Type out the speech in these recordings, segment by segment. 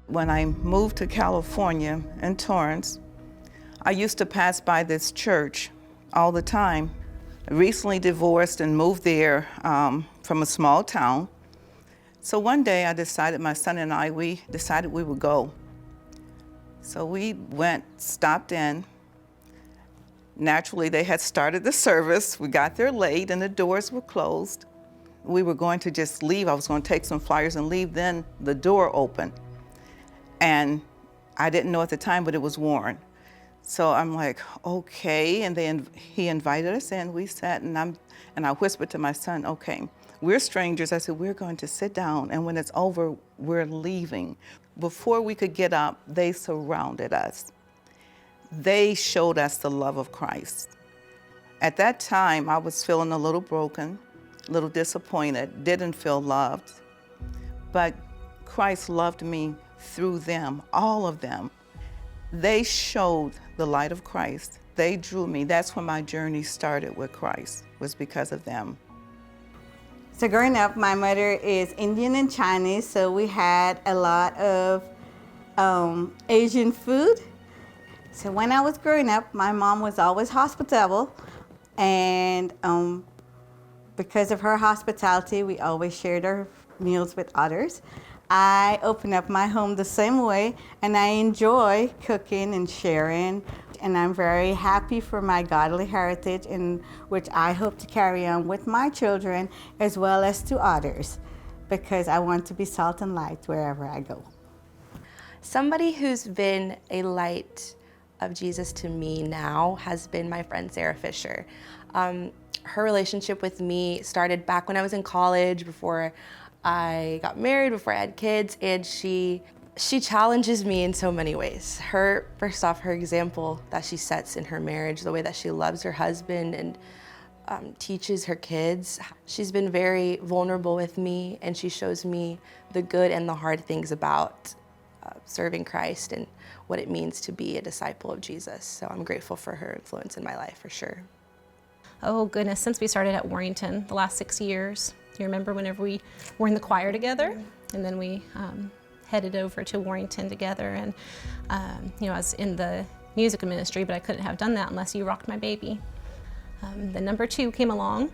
When I moved to California in Torrance, I used to pass by this church all the time. I recently divorced and moved there from a small town. So one day I decided, my son and I, we decided we would go. So we went, stopped in. Naturally, they had started the service. We got there late and the doors were closed. We were going to just leave. I was going to take some flyers and leave. Then the door opened. And I didn't know at the time, but it was Warren. So I'm like, okay. And then he invited us in. We sat and I whispered to my son, okay, we're strangers. I said, we're going to sit down. And when it's over, we're leaving. Before we could get up, they surrounded us. They showed us the love of Christ. At that time, I was feeling a little broken, a little disappointed, didn't feel loved. But Christ loved me through them, all of them. They showed the light of Christ. They drew me. That's when my journey started with Christ, was because of them. So growing up, my mother is Indian and Chinese, so we had a lot of Asian food. So when I was growing up, my mom was always hospitable, and because of her hospitality, we always shared our meals with others. I open up my home the same way, and I enjoy cooking and sharing, and I'm very happy for my godly heritage, in which I hope to carry on with my children as well as to others, because I want to be salt and light wherever I go. Somebody who's been a light of Jesus to me now has been my friend Sarah Fisher. Her relationship with me started back when I was in college, before I got married, before I had kids, and she challenges me in so many ways. First off, her example that she sets in her marriage, the way that she loves her husband and teaches her kids. She's been very vulnerable with me, and she shows me the good and the hard things about serving Christ and what it means to be a disciple of Jesus. So I'm grateful for her influence in my life, for sure. Oh goodness, since we started at Warrington, the last 6 years. You remember whenever we were in the choir together, and then we headed over to Warrington together, and I was in the music ministry, but I couldn't have done that unless you rocked my baby. The number 2 came along,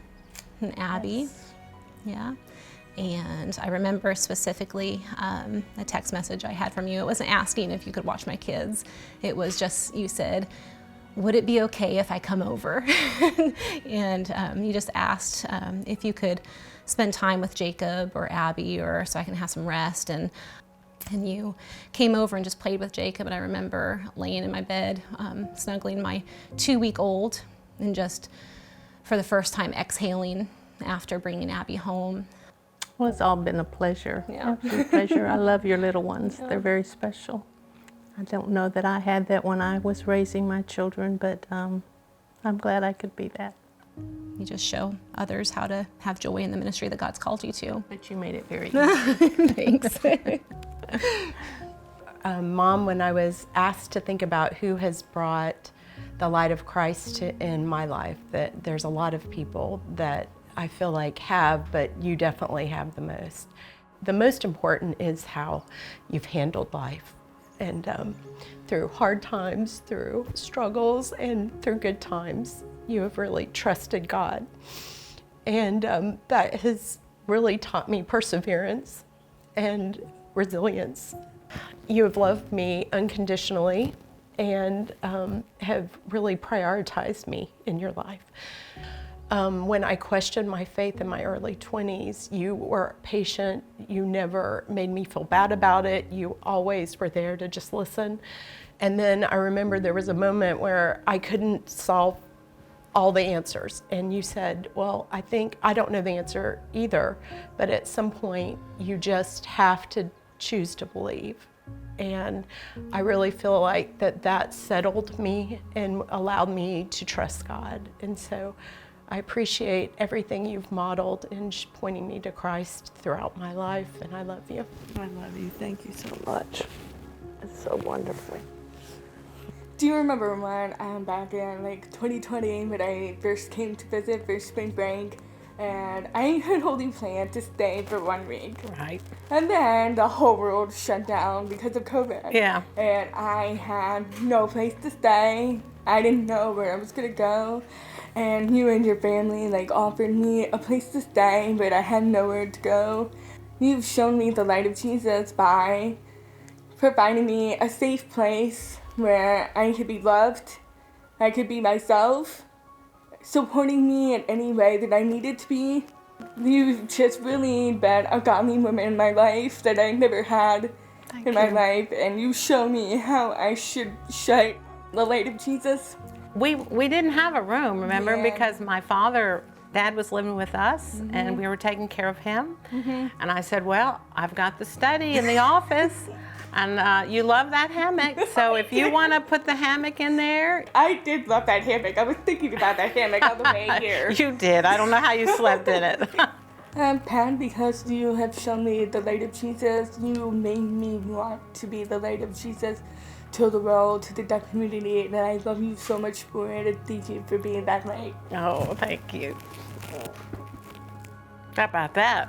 and Abby, yeah. And I remember specifically a text message I had from you. It wasn't asking if you could watch my kids. It was just, you said, would it be okay if I come over? And you just asked if you could spend time with Jacob or Abby, or so I can have some rest. And you came over and just played with Jacob. And I remember laying in my bed, snuggling my 2-week-old, and just for the first time exhaling after bringing Abby home. Well, it's all been a pleasure. Yeah. Absolute pleasure. I love your little ones. Yeah. They're very special. I don't know that I had that when I was raising my children, but I'm glad I could be that. You just show others how to have joy in the ministry that God's called you to. But you made it very easy. Thanks. Mom, when I was asked to think about who has brought the light of Christ in my life, that there's a lot of people that I feel like have, but you definitely have the most. The most important is how you've handled life. And through hard times, through struggles, and through good times, you have really trusted God. And that has really taught me perseverance and resilience. You have loved me unconditionally and have really prioritized me in your life. When I questioned my faith in my early 20s, you were patient. You never made me feel bad about it. You always were there to just listen. And then I remember there was a moment where I couldn't solve all the answers. And you said, well, I don't know the answer either, but at some point you just have to choose to believe. And I really feel like that settled me and allowed me to trust God. And so I appreciate everything you've modeled in pointing me to Christ throughout my life, and I love you. I love you. Thank you so much. It's so wonderful. Do you remember when back in 2020 when I first came to visit for spring break, and I had only planned to stay for 1 week. Right. And then the whole world shut down because of COVID. Yeah. And I had no place to stay. I didn't know where I was gonna go. And you and your family offered me a place to stay, but I had nowhere to go. You've shown me the light of Jesus by providing me a safe place where I could be loved, I could be myself, supporting me in any way that I needed to be. You've just really been a godly woman in my life that I never had in my life, and you show me how I should shine the light of Jesus. We didn't have a room, remember, Yeah. because my Dad was living with us, and we were taking care of him. And I said, well, I've got the study in the office, and you love that hammock, so if you want to put the hammock in there. I did love that hammock. I was thinking about that hammock on the way here. You did. I don't know how you slept in it. Pat, because you have shown me the light of Jesus, you made me want to be the light of Jesus to the world, to the deaf community, and I love you so much for it, and thank you for being that light. Oh, thank you. How about that?